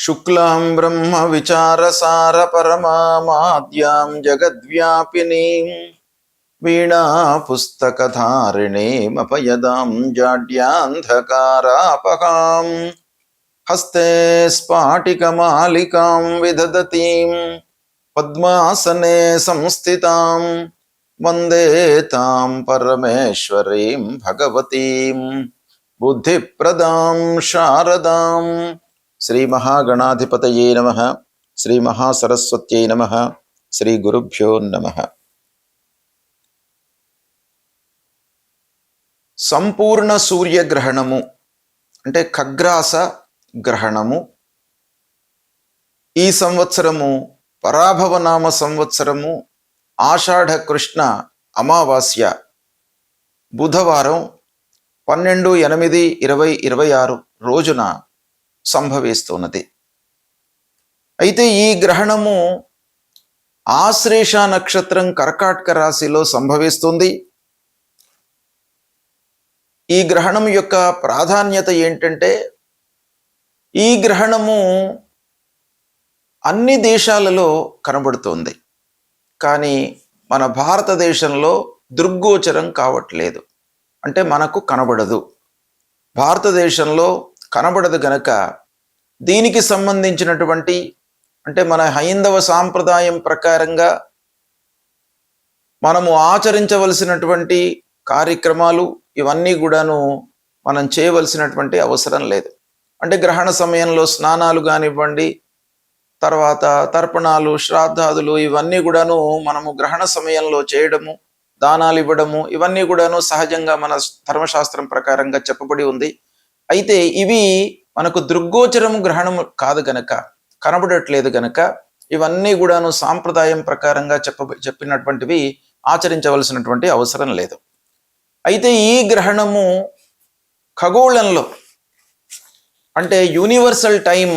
శుక్లాం బ్రహ్మ విచారసార పరమామాద్యాం జగద్వ్యాపినీం వీణా పుస్తకధారిణీమపయదాం జాడ్యాంధకారాపహాం హస్తే స్ఫాటికమాలికాం విదదతీం పద్మాసనే సంస్థితాం వందే తాం పరమేశ్వరీం భగవతీం బుద్ధిప్రదాం శారదాం. శ్రీ మహాగణాధిపతయే నమః. శ్రీ మహాసరస్వత్యై నమః. శ్రీ గురుభ్యో నమః. సంపూర్ణ సూర్యగ్రహణము అంటే ఖగ్రాస గ్రహణము ఈ సంవత్సరము పరాభవనామ సంవత్సరము ఆషాఢ కృష్ణ అమావాస్య బుధవారం 12/8/2026 రోజున సంభవిస్తున్నది. అయితే ఈ గ్రహణము ఆశ్లేష నక్షత్రం కర్కాటక రాశిలో సంభవిస్తుంది. ఈ గ్రహణం యొక్క ప్రాధాన్యత ఏంటంటే ఈ గ్రహణము అన్ని దేశాలలో కనబడుతుంది, కానీ మన భారతదేశంలో దృగ్గోచరం కావట్లేదు. అంటే మనకు కనబడదు. భారతదేశంలో కనబడదు గనక దీనికి సంబంధించినటువంటి అంటే మన హైందవ సాంప్రదాయం ప్రకారంగా మనము ఆచరించవలసినటువంటి కార్యక్రమాలు ఇవన్నీ కూడాను మనం చేయవలసినటువంటి అవసరం లేదు. అంటే గ్రహణ సమయంలో స్నానాలు కానివ్వండి, తర్వాత తర్పణాలు, శ్రాద్ధాదులు ఇవన్నీ కూడాను మనము గ్రహణ సమయంలో చేయడము, దానాలు ఇవ్వడము ఇవన్నీ కూడాను సహజంగా మన ధర్మశాస్త్రం ప్రకారంగా చెప్పబడి ఉంది. అయితే ఇవి మనకు దృగ్గోచరము గ్రహణము కాదు గనక, కనబడట్లేదు గనక ఇవన్నీ కూడాను సాంప్రదాయం ప్రకారంగా చెప్పినటువంటివి ఆచరించవలసినటువంటి అవసరం లేదు. అయితే ఈ గ్రహణము ఖగోళంలో అంటే యూనివర్సల్ టైం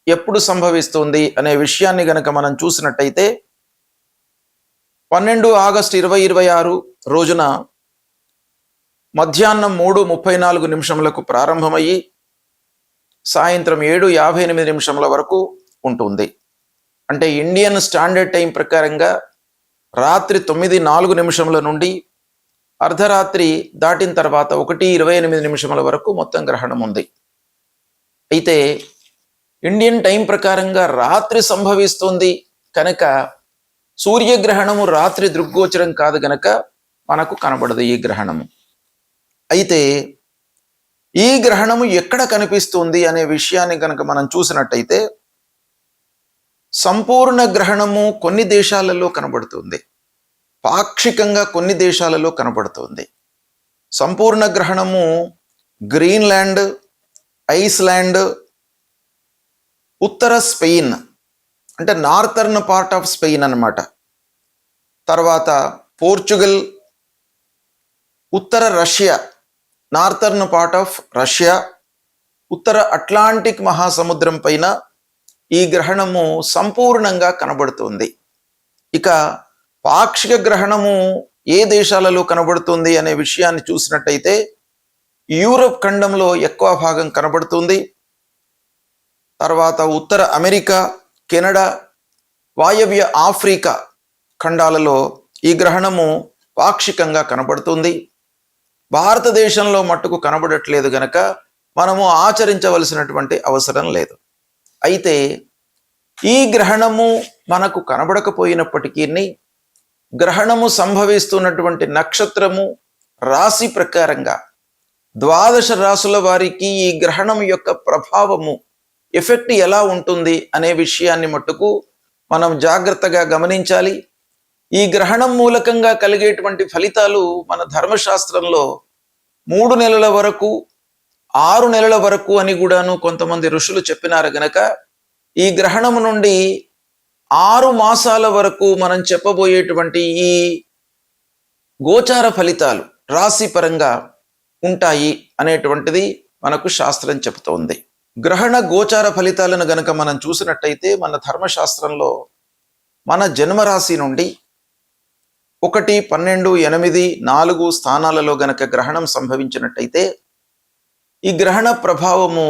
ఎప్పుడు సంభవిస్తుంది అనే విషయాన్ని గనక మనం చూసినట్టయితే 12 ఆగస్టు 2026 రోజున మధ్యాహ్నం 3:34 ప్రారంభమయ్యి సాయంత్రం 7:58 వరకు ఉంటుంది. అంటే ఇండియన్ స్టాండర్డ్ టైం ప్రకారంగా రాత్రి 9:04 నుండి అర్ధరాత్రి దాటిన తర్వాత 1:28 వరకు మొత్తం గ్రహణం ఉంది. అయితే ఇండియన్ టైం ప్రకారంగా రాత్రి సంభవిస్తుంది కనుక సూర్యగ్రహణము రాత్రి దృగ్గోచరం కాదు గనక మనకు కనబడదు ఈ గ్రహణము. అయితే ఈ గ్రహణము ఎక్కడ కనిపిస్తుంది అనే విషయాన్ని కనుక మనం చూసినట్టయితే సంపూర్ణ గ్రహణము కొన్ని దేశాలలో కనబడుతుంది, పాక్షికంగా కొన్ని దేశాలలో కనబడుతుంది. సంపూర్ణ గ్రహణము గ్రీన్లాండ్, ఐస్లాండ్, ఉత్తర స్పెయిన్ అంటే నార్థర్న్ పార్ట్ ఆఫ్ స్పెయిన్ అన్నమాట, తర్వాత పోర్చుగల్, ఉత్తర Russia, northern part of Russia, ఉత్తర అట్లాంటిక్ మహాసముద్రం పైన ఈ గ్రహణము సంపూర్ణంగా కనబడుతుంది. ఇక పాక్షిక గ్రహణము ఏ దేశాలలో కనబడుతుంది అనే విషయాన్ని చూసినట్టయితే యూరప్ ఖండంలో ఎక్కువ భాగం కనబడుతుంది. తర్వాత ఉత్తర అమెరికా, కెనడా, వాయవ్య ఆఫ్రికా ఖండాలలో ఈ గ్రహణము పాక్షికంగా కనబడుతుంది. భారతదేశంలో మట్టుకు కనబడట్లేదు గనక మనము ఆచరించవలసినటువంటి అవసరం లేదు. అయితే ఈ గ్రహణము మనకు కనబడకపోయినప్పటికీ గ్రహణము సంభవిస్తున్నటువంటి నక్షత్రము రాశి ప్రకారంగా 12 రాశుల వారికి ఈ గ్రహణం యొక్క ప్రభావము ఎఫెక్ట్ ఎలా ఉంటుంది అనే విషయాన్ని మట్టుకు మనం జాగ్రత్తగా గమనించాలి. ఈ గ్రహణం మూలకంగా కలిగేటువంటి ఫలితాలు మన ధర్మశాస్త్రంలో 3 నెలల వరకు, 6 నెలల వరకు అని కూడాను కొంతమంది ఋషులు చెప్పినారు గనక ఈ గ్రహణము నుండి 6 మాసాల వరకు మనం చెప్పబోయేటువంటి ఈ గోచార ఫలితాలు రాశి పరంగా ఉంటాయి అనేటువంటిది మనకు శాస్త్రం చెబుతోంది. గ్రహణ గోచార ఫలితాలను గనక మనం చూసినట్టయితే మన ధర్మశాస్త్రంలో మన జన్మరాశి నుండి 1, 12, 8, 4 స్థానాలలో గనక గ్రహణం సంభవించినట్టయితే ఈ గ్రహణ ప్రభావము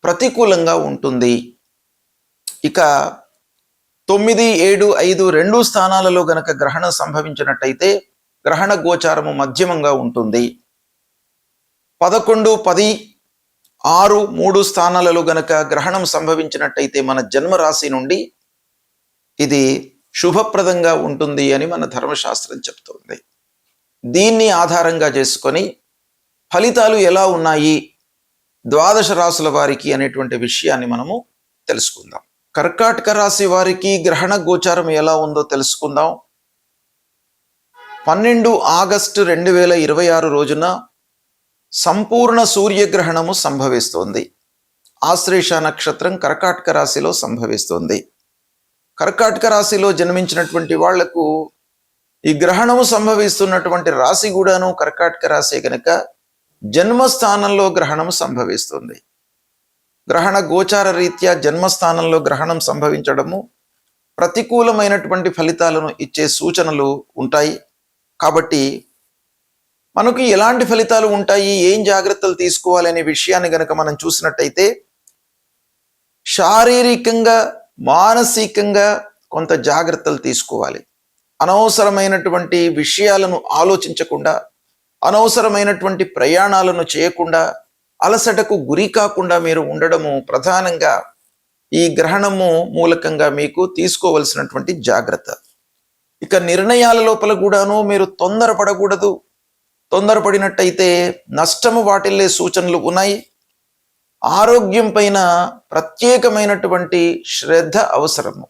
ప్రతికూలంగా ఉంటుంది. ఇక 9, 7, 5 రెండు స్థానాలలో గనక గ్రహణం సంభవించినట్టయితే గ్రహణ గోచారము మధ్యమంగా ఉంటుంది. 11, 10, 6, 3 స్థానాలలో గనక గ్రహణం సంభవించినట్టయితే మన జన్మరాశి నుండి ఇది శుభప్రదంగా ఉంటుంది అని మన ధర్మశాస్త్రం చెప్తుంది. దీన్ని ఆధారంగా చేసుకొని ఫలితాలు ఎలా ఉన్నాయి ద్వాదశ రాశుల వారికి అనేటువంటి విషయాన్ని మనము తెలుసుకుందాం. కర్కాటక రాశి వారికి గ్రహణ గోచారం ఎలా ఉందో తెలుసుకుందాం. 12 ఆగస్టు 2026 రోజున సంపూర్ణ సూర్యగ్రహణము సంభవిస్తోంది. ఆశ్లేష నక్షత్రం కర్కాటక రాశిలో సంభవిస్తోంది. కర్కాటక రాశిలో జన్మించినటువంటి వాళ్లకు ఈ గ్రహణము సంభవిస్తున్నటువంటి రాశి కూడాను కర్కాటక రాశి కనుక జన్మస్థానంలో గ్రహణం సంభవిస్తుంది. గ్రహణ గోచార రీత్యా జన్మస్థానంలో గ్రహణం సంభవించడము ప్రతికూలమైనటువంటి ఫలితాలను ఇచ్చే సూచనలు ఉంటాయి. కాబట్టి మనకు ఎలాంటి ఫలితాలు ఉంటాయి, ఏం జాగ్రత్తలు తీసుకోవాలి అనే విషయాన్ని గనక మనం చూసినట్టయితే శారీరకంగా మానసికంగా కొంత జాగ్రత్తలు తీసుకోవాలి. అనవసరమైనటువంటి విషయాలను ఆలోచించకుండా, అనవసరమైనటువంటి ప్రయాణాలను చేయకుండా, అలసటకు గురి కాకుండా మీరు ఉండడము ప్రధానంగా ఈ గ్రహణము మూలకంగా మీకు తీసుకోవలసినటువంటి జాగ్రత్త. ఇక నిర్ణయాల లోపల కూడాను మీరు తొందరపడకూడదు. తొందరపడినట్టయితే నష్టము వాటిల్లే సూచనలు ఉన్నాయి. ఆరోగ్యం పైన ప్రత్యేకమైనటువంటి శ్రద్ధ అవసరము.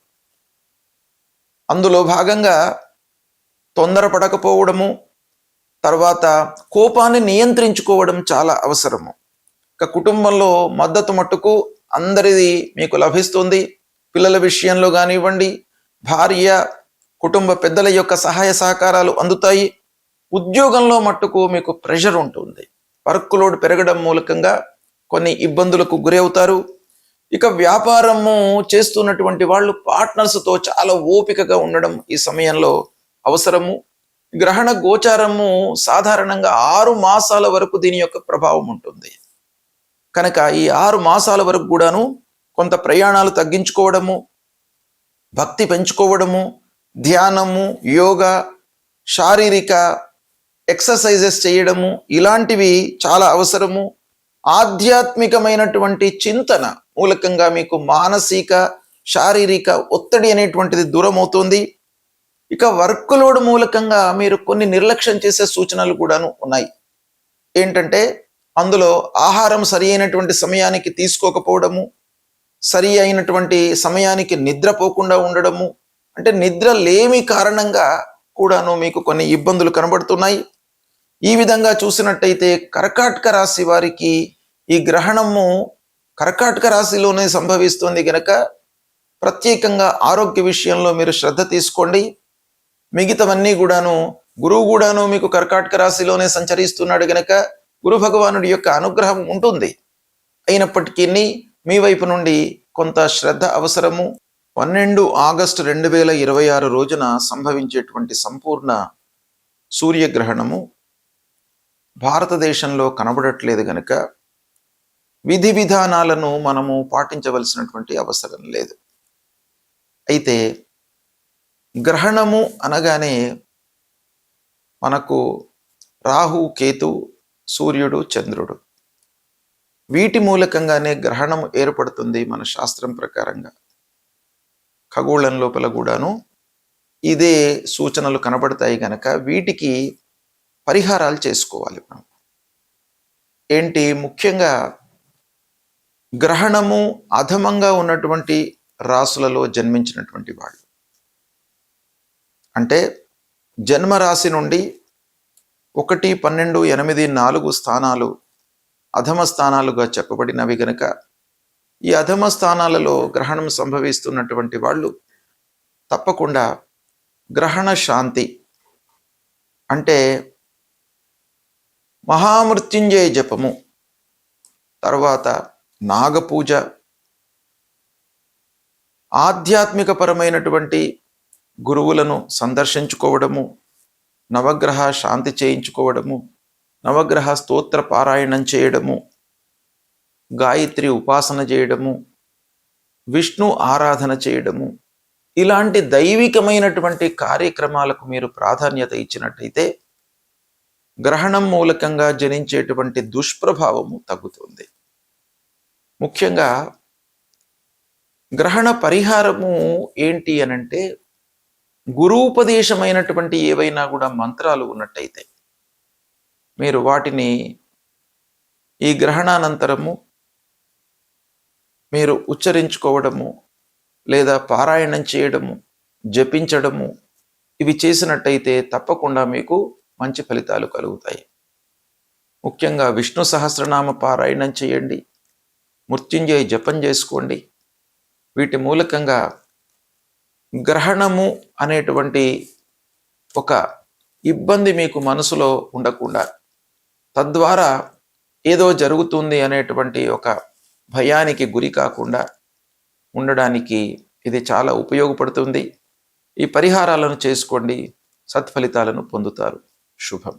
అందులో భాగంగా తొందరపడకపోవడము, తర్వాత కోపాన్ని నియంత్రించుకోవడం చాలా అవసరము. ఇక కుటుంబంలో మద్దతు మట్టుకు అందరిది మీకు లభిస్తుంది. పిల్లల విషయంలో కానివ్వండి, భార్య, కుటుంబ పెద్దల యొక్క సహాయ సహకారాలు అందుతాయి. ఉద్యోగంలో మట్టుకు మీకు ప్రెషర్ ఉంటుంది. వర్క్ లోడ్ పెరగడం మూలకంగా కొన్ని ఇబ్బందులకు గురవుతారు. ఇక వ్యాపారము చేస్తున్నటువంటి వాళ్ళు పార్ట్నర్స్తో చాలా ఓపికగా ఉండడం ఈ సమయంలో అవసరము. గ్రహణ గోచారము సాధారణంగా 6 మాసాల వరకు దీని యొక్క ప్రభావం ఉంటుంది. కనుక ఈ 6 మాసాల వరకు కూడాను కొంత ప్రయాణాలు తగ్గించుకోవడము, భక్తి పెంచుకోవడము, ధ్యానము, యోగా, శారీరక ఎక్సర్సైజెస్ చేయడము ఇలాంటివి చాలా అవసరము. ఆధ్యాత్మికమైనటువంటి చింతన మూలకంగా మీకు మానసిక శారీరక ఒత్తిడి అనేటువంటిది దూరం అవుతుంది. ఇక వర్క్ లోడ్ మూలకంగా మీరు కొన్ని నిర్లక్ష్యం చేసే సూచనలు కూడాను ఉన్నాయి. ఏంటంటే అందులో ఆహారం సరి అయినటువంటి సమయానికి తీసుకోకపోవడము, సరి అయినటువంటి సమయానికి నిద్రపోకుండా ఉండడము, అంటే నిద్ర లేమి కారణంగా కూడాను మీకు కొన్ని ఇబ్బందులు కనబడుతున్నాయి. ఈ విధంగా చూసినట్టయితే కర్కాటక రాశి వారికి ఈ గ్రహణము కర్కాటక రాశిలోనే సంభవిస్తుంది గనక ప్రత్యేకంగా ఆరోగ్య విషయంలో మీరు శ్రద్ధ తీసుకోండి. మిగతావన్నీ కూడాను గురువు కూడాను మీకు కర్కాటక రాశిలోనే సంచరిస్తున్నాడు గనక గురు భగవానుడి యొక్క అనుగ్రహం ఉంటుంది. అయినప్పటికీ మీ వైపు నుండి కొంత శ్రద్ధ అవసరము. 12 ఆగస్టు 2026 రోజున సంభవించేటువంటి సంపూర్ణ సూర్యగ్రహణము భారతదేశంలో కనబడట్లేదు గనక విధి విధానాలను మనము పాటించవలసినటువంటి అవసరం లేదు. అయితే గ్రహణము అనగానే మనకు రాహు, కేతు, సూర్యుడు, చంద్రుడు వీటి మూలకంగానే గ్రహణం ఏర్పడుతుంది. మన శాస్త్రం ప్రకారంగా ఖగోళం లోపల కూడాను ఇదే సూచనలు కనబడతాయి గనక వీటికి పరిహారాలు చేసుకోవాలి మనం. ఏంటి ముఖ్యంగా గ్రహణము అధమంగా ఉన్నటువంటి రాసులలో జన్మించినటువంటి వాళ్ళు, అంటే జన్మరాశి నుండి 1, 12, 8, 4 స్థానాలు అధమ స్థానాలుగా చెప్పబడినవి గనక ఈ అధమ స్థానాలలో గ్రహణం సంభవిస్తున్నటువంటి వాళ్ళు తప్పకుండా గ్రహణ శాంతి అంటే మహామృత్యుంజయ జపము, తర్వాత నాగపూజ, ఆధ్యాత్మికపరమైనటువంటి గురువులను సందర్శించుకోవడము, నవగ్రహ శాంతి చేయించుకోవడము, నవగ్రహ స్తోత్ర పారాయణం చేయడము, గాయత్రి ఉపాసన చేయడము, విష్ణు ఆరాధన చేయడము, ఇలాంటి దైవికమైనటువంటి కార్యక్రమాలకు మీరు ప్రాధాన్యత ఇచ్చినట్టయితే గ్రహణం మూలకంగా జనించేటువంటి దుష్ప్రభావము తగ్గుతుంది. ముఖ్యంగా గ్రహణ పరిహారము ఏంటి అనంటే, గురూపదేశమైనటువంటి ఏవైనా కూడా మంత్రాలు ఉన్నట్టయితే మీరు వాటిని ఈ గ్రహణానంతరము మీరు ఉచ్చరించుకోవడము, లేదా పారాయణం చేయడము, జపించడము, ఇవి చేసినట్టయితే తప్పకుండా మీకు మంచి ఫలితాలు కలుగుతాయి. ముఖ్యంగా విష్ణు సహస్రనామ పారాయణం చేయండి, మృత్యుంజయ జపం చేసుకోండి. వీటి మూలకంగా గ్రహణము అనేటువంటి ఒక ఇబ్బంది మీకు మనసులో ఉండకుండా, తద్వారా ఏదో జరుగుతుంది అనేటువంటి ఒక భయానికి గురి కాకుండా ఉండడానికి ఇది చాలా ఉపయోగపడుతుంది. ఈ పరిహారాలను చేసుకోండి, సత్ఫలితాలను పొందుతారు. శుభం.